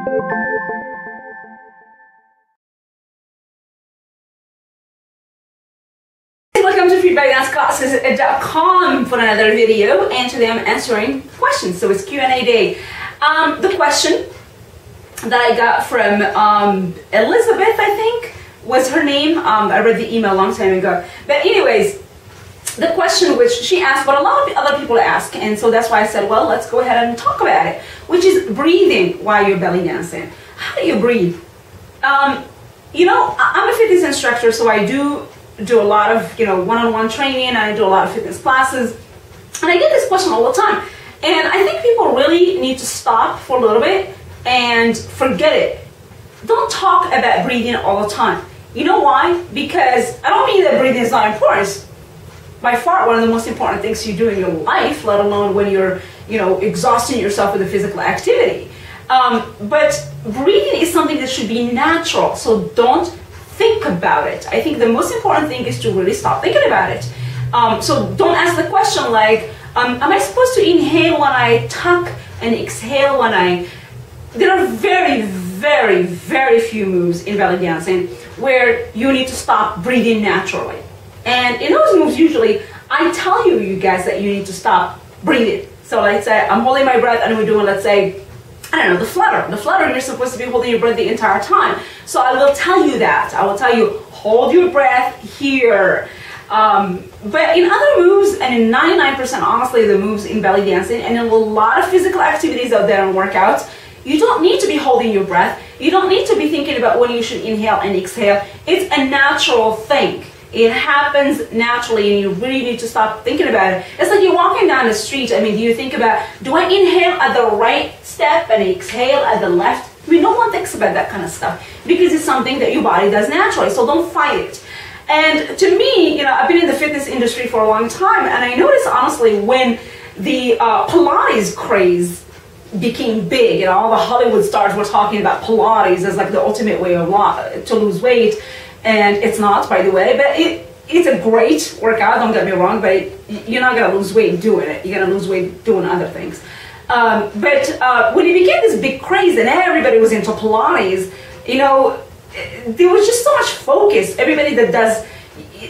Welcome to FeedbackDanceClasses.com for another video, and today I'm answering questions. So it's Q&A day. The question that I got from Elizabeth, I think was her name. I read the email a long time ago. But anyways, the question which she asked, but a lot of other people ask, and so that's why I said, well, let's go ahead and talk about it, which is breathing while you're belly dancing. How do you breathe? You know, I'm a fitness instructor, so I do a lot of, one-on-one training, and I do a lot of fitness classes, and I get this question all the time. And I think people really need to stop for a little bit and forget it. Don't talk about breathing all the time. You know why? Because I don't mean that breathing is not important. It's by far one of the most important things you do in your life, let alone when you're, exhausting yourself with a physical activity. But breathing is something that should be natural, so don't think about it. I think the most important thing is to really stop thinking about it. So don't ask the question like, am I supposed to inhale when I tuck and exhale when I... There are very, very, very few moves in belly dancing where you need to stop breathing naturally. And in those moves, usually, I tell you guys that you need to stop breathing. So let's say I'm holding my breath and we're doing, let's say, I don't know, the flutter. The flutter, you're supposed to be holding your breath the entire time. So I will tell you that. I will tell you, hold your breath here. But in other moves, and in 99%, honestly, the moves in belly dancing, and in a lot of physical activities out there and workouts, you don't need to be holding your breath. You don't need to be thinking about when you should inhale and exhale. It's a natural thing. It happens naturally, and you really need to stop thinking about it. It's like you're walking down the street. I mean, do you think about, do I inhale at the right step and exhale at the left? I mean, no one thinks about that kind of stuff because it's something that your body does naturally, so don't fight it. And to me, I've been in the fitness industry for a long time, and I noticed, honestly, when the Pilates craze became big, and all the Hollywood stars were talking about Pilates as like the ultimate way to lose weight. And it's not, by the way, but it's a great workout, don't get me wrong, but you're not going to lose weight doing it. You're going to lose weight doing other things. But when it became this big craze and everybody was into Pilates, there was just so much focus. Everybody that does,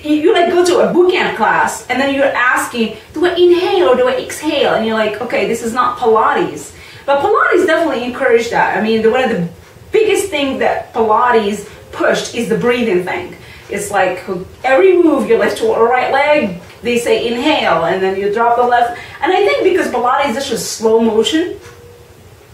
you like go to a boot camp class and then you're asking, do I inhale or do I exhale? And you're like, okay, this is not Pilates. But Pilates definitely encouraged that. I mean, one of the biggest things that Pilates pushed is the breathing thing. It's like every move you lift to a right leg, they say inhale, and then you drop the left. And I think because Pilates is just slow motion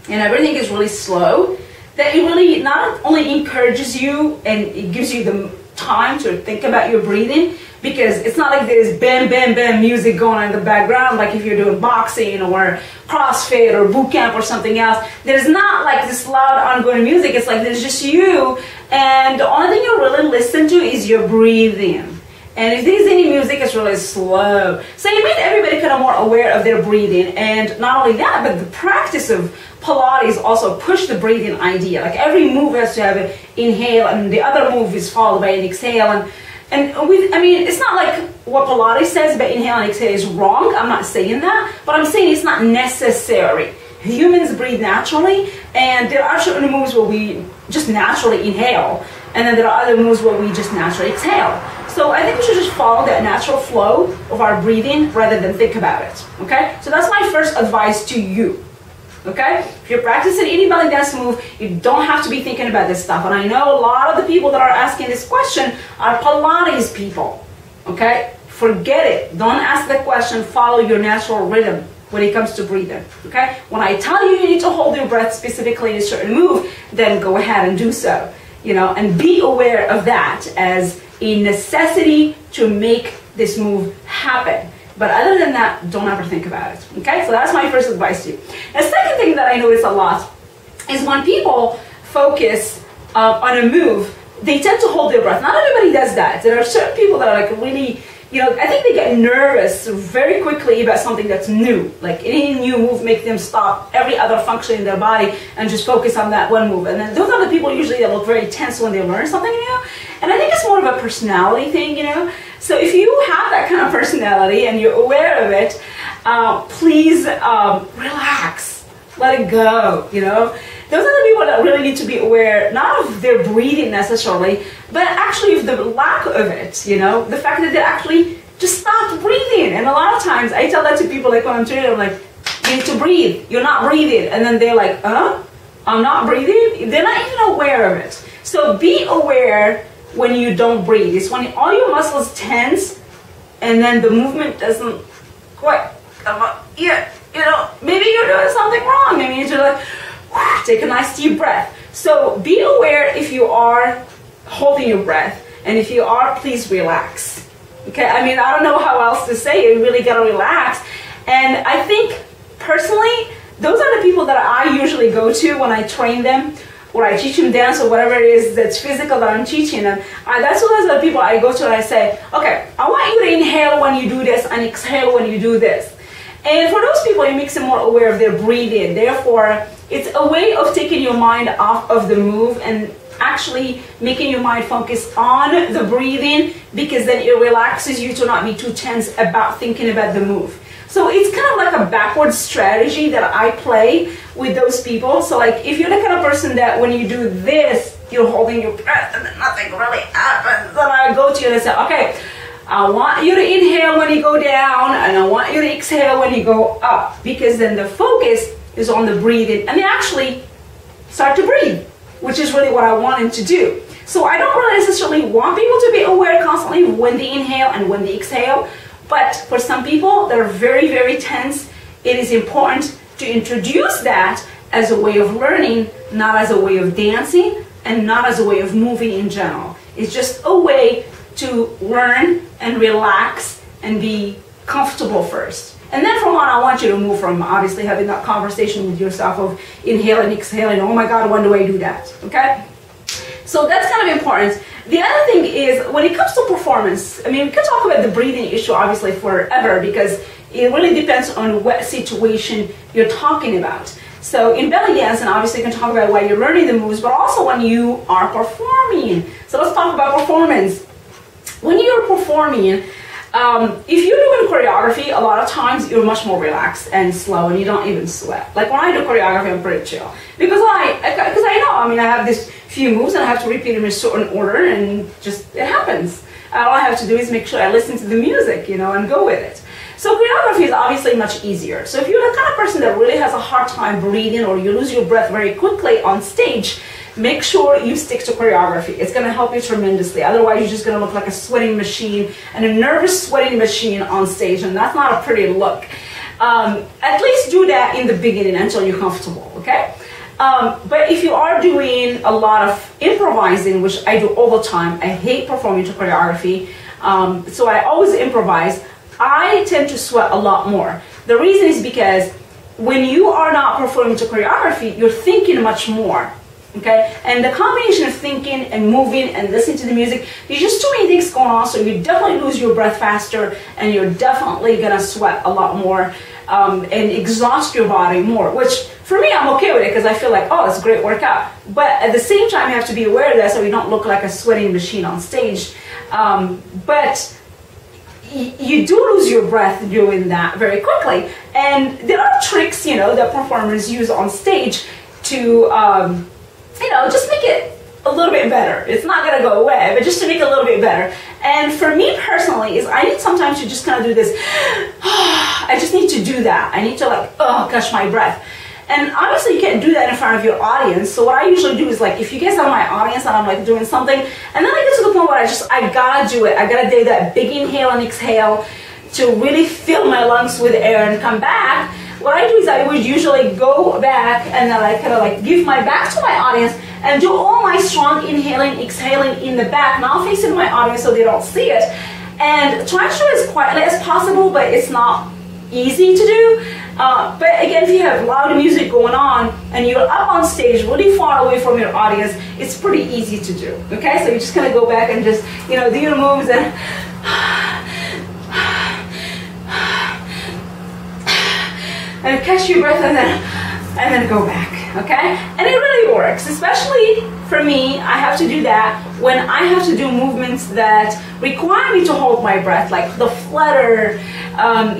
and everything is really slow, that it really not only encourages you and it gives you the time to think about your breathing, because it's not like there's bam, bam, bam music going on in the background, like if you're doing boxing or CrossFit or boot camp or something else. There's not like this loud ongoing music. It's like there's just you, and the only thing you really listen to is your breathing. And if there's any music, it's really slow. So it made everybody kind of more aware of their breathing. And not only that, but the practice of Pilates also pushed the breathing idea. Like every move has to have an inhale, and the other move is followed by an exhale. I mean, it's not like what Pilates says about inhale and exhale is wrong. I'm not saying that, but I'm saying it's not necessary. Humans breathe naturally, and there are certain moves where we just naturally inhale, and then there are other moves where we just naturally exhale. So I think we should just follow that natural flow of our breathing rather than think about it, okay? So that's my first advice to you, okay? If you're practicing any belly dance move, you don't have to be thinking about this stuff. And I know a lot of the people that are asking this question are Pilates people, okay? Forget it. Don't ask the question. Follow your natural rhythm when it comes to breathing, okay? When I tell you you need to hold your breath specifically in a certain move, then go ahead and do so, and be aware of that as a necessity to make this move happen. But other than that, don't ever think about it, okay? So that's my first advice to you. The second thing that I notice a lot is when people focus on a move, they tend to hold their breath. Not everybody does that. There are certain people that are like really, I think they get nervous very quickly about something that's new. Like any new move makes them stop every other function in their body and just focus on that one move. And then those are the people usually that look very tense when they learn something new. And I think it's more of a personality thing, So if you have that kind of personality and you're aware of it, please relax, let it go, Those are the people that really need to be aware, not of their breathing necessarily, but actually of the lack of it, you know, the fact that they actually just stop breathing. And a lot of times I tell that to people, like when I'm training, I'm like, you need to breathe, you're not breathing. And then they're like, I'm not breathing? They're not even aware of it. So be aware when you don't breathe. It's when all your muscles tense and then the movement doesn't quite come up yet. You know, maybe you're doing something wrong. Maybe you need to like, take a nice deep breath. So be aware if you are holding your breath, and if you are, please relax. Okay, I mean, I don't know how else to say it. You really gotta relax. And I think personally, those are the people that I usually go to when I train them, or I teach them dance, or whatever it is that's physical that I'm teaching them. Those are the people I go to and I say, okay, I want you to inhale when you do this and exhale when you do this. And for those people, it makes them more aware of their breathing. Therefore, it's a way of taking your mind off of the move and actually making your mind focus on the breathing, because then it relaxes you to not be too tense about thinking about the move. So it's kind of like a backwards strategy that I play with those people. So like if you're the kind of person that when you do this, you're holding your breath and then nothing really happens, then I go to you and I say, okay, I want you to inhale when you go down and I want you to exhale when you go up, because then the focus is on the breathing and they actually start to breathe, which is really what I want them to do. So I don't really necessarily want people to be aware constantly when they inhale and when they exhale, but for some people that are very, very tense, it is important to introduce that as a way of learning, not as a way of dancing and not as a way of moving in general. It's just a way to learn and relax and be comfortable first. And then from on, I want you to move from obviously having that conversation with yourself of inhaling, exhaling, oh my God, when do I do that, okay? So that's kind of important. The other thing is when it comes to performance, I mean, we can talk about the breathing issue obviously forever because it really depends on what situation you're talking about. So in belly dance, and obviously you can talk about why you're learning the moves, but also when you are performing. So let's talk about performance. When you're performing, if you're doing choreography, a lot of times you're much more relaxed and slow and you don't even sweat. Like when I do choreography, I'm pretty chill. Because I know, I mean, I have these few moves and I have to repeat them in a certain order and just, it happens. All I have to do is make sure I listen to the music, you know, and go with it. So choreography is obviously much easier. So if you're the kind of person that really has a hard time breathing or you lose your breath very quickly on stage, make sure you stick to choreography. It's going to help you tremendously. Otherwise, you're just going to look like a sweating machine and a nervous sweating machine on stage, and that's not a pretty look. At least do that in the beginning until you're comfortable, okay? But if you are doing a lot of improvising, which I do all the time, I hate performing to choreography, so I always improvise, I tend to sweat a lot more. The reason is because when you are not performing to choreography, you're thinking much more. Okay, and the combination of thinking and moving and listening to the music, there's just too many things going on, so you definitely lose your breath faster and you're definitely gonna sweat a lot more and exhaust your body more, which for me, I'm okay with it because I feel like, oh, it's a great workout. But at the same time, you have to be aware of that so you don't look like a sweating machine on stage. But you do lose your breath doing that very quickly. And there are tricks, you know, that performers use on stage to you know, just make it a little bit better. It's not gonna go away, but just to make it a little bit better. And for me personally, is I need sometimes to just kind of do this. I just need to do that. I need to like, catch my breath. And obviously you can't do that in front of your audience. So what I usually do is like, if you guys are my audience and I'm like doing something, and then I get to the point where I gotta do it. I gotta do that big inhale and exhale to really fill my lungs with air and come back. What I do is I would usually go back and then I kind of like give my back to my audience and do all my strong inhaling, exhaling in the back, not facing my audience so they don't see it. And try to do as quietly as possible, but it's not easy to do. But again, if you have loud music going on and you're up on stage really far away from your audience, it's pretty easy to do. Okay, so you just kind of go back and just, you know, do your moves and catch your breath and then go back, okay? And it really works, especially for me. I have to do that when I have to do movements that require me to hold my breath, like the flutter,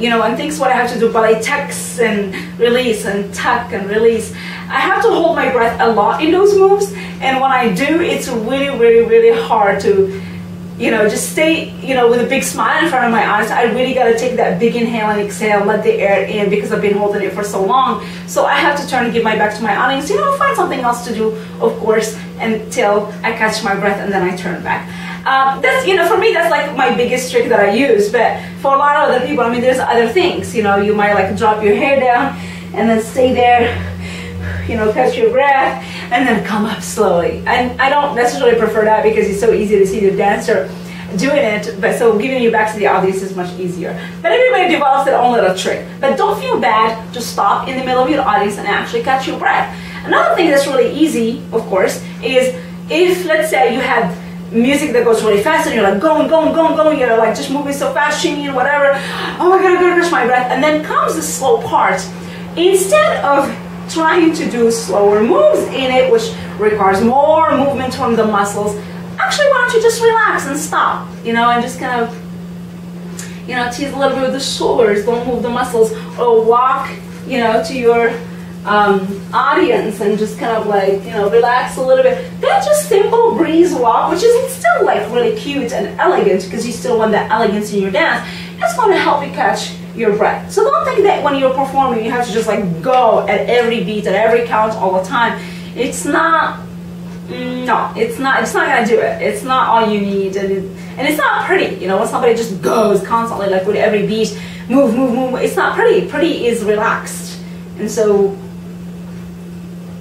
you know, and things what I have to do, ballet tucks and release and tuck and release. I have to hold my breath a lot in those moves, and when I do, it's really, really, really hard to, you know, just stay, you know, with a big smile in front of my eyes. I really got to take that big inhale and exhale, let the air in, because I've been holding it for so long. So I have to turn and give my back to my audience, you know, find something else to do, of course, until I catch my breath and then I turn back. That's, you know, for me, that's like my biggest trick that I use. But for a lot of other people, I mean, there's other things, you know, you might like drop your hair down and then stay there, you know, catch your breath, and then come up slowly. And I don't necessarily prefer that because it's so easy to see the dancer doing it, but so giving you back to the audience is much easier. But everybody develops their own little trick. But don't feel bad, just stop in the middle of your audience and actually catch your breath. Another thing that's really easy, of course, is if, let's say, you have music that goes really fast and you're like going, you're like just moving so fast, singing, whatever, oh my god, I gotta catch my breath, and then comes the slow part. Instead of trying to do slower moves in it, which requires more movement from the muscles, actually why don't you just relax and stop, you know, and just kind of, you know, tease a little bit with the shoulders, don't move the muscles, or walk, you know, to your audience and just kind of like, you know, relax a little bit. That just simple breeze walk, which is still like really cute and elegant because you still want that elegance in your dance, it's going to help you catch your breath. So don't think that when you're performing you have to just like go at every beat, at every count all the time. It's not, no, it's not gonna do it. It's not all you need, and it's not pretty, you know, when somebody just goes constantly like with every beat, move, it's not pretty. Pretty is relaxed. And so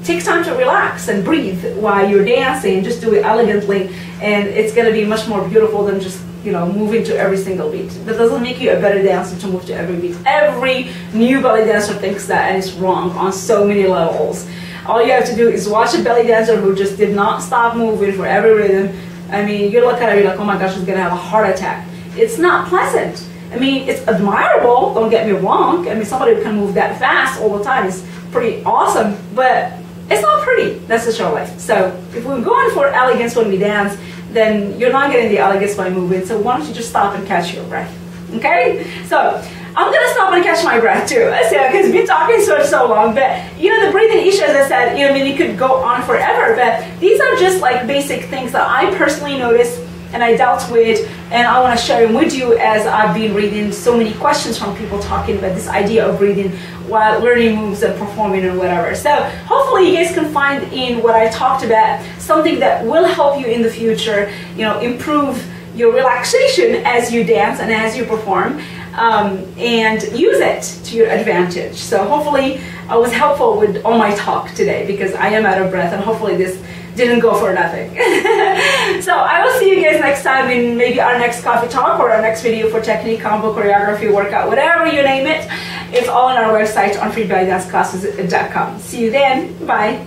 take time to relax and breathe while you're dancing. Just do it elegantly, and it's gonna be much more beautiful than just, you know, moving to every single beat. That doesn't make you a better dancer to move to every beat. Every new belly dancer thinks that, and it's wrong on so many levels. All you have to do is watch a belly dancer who just did not stop moving for every rhythm. I mean, you look at her, you're like, oh my gosh, she's gonna have a heart attack. It's not pleasant. I mean, it's admirable, don't get me wrong. I mean, somebody who can move that fast all the time is pretty awesome, but it's not pretty necessarily. So if we're going for elegance when we dance, then you're not getting the elegance by moving. So why don't you just stop and catch your breath, okay? So I'm gonna stop and catch my breath too, because we've been talking for so long. But you know, the breathing issue, as I said, you know, I mean, it could go on forever. But these are just like basic things that I personally noticed and I dealt with, and I want to share them with you as I've been reading so many questions from people talking about this idea of breathing while learning moves and performing and whatever. So hopefully you guys can find in what I talked about something that will help you in the future, you know, improve your relaxation as you dance and as you perform, and use it to your advantage. So hopefully I was helpful with all my talk today, because I am out of breath, and hopefully this didn't go for nothing. So I will see you guys next time in maybe our next coffee talk or our next video for technique, combo, choreography, workout, whatever you name it. It's all on our website on freebellydanceclasses.com. See you then. Bye.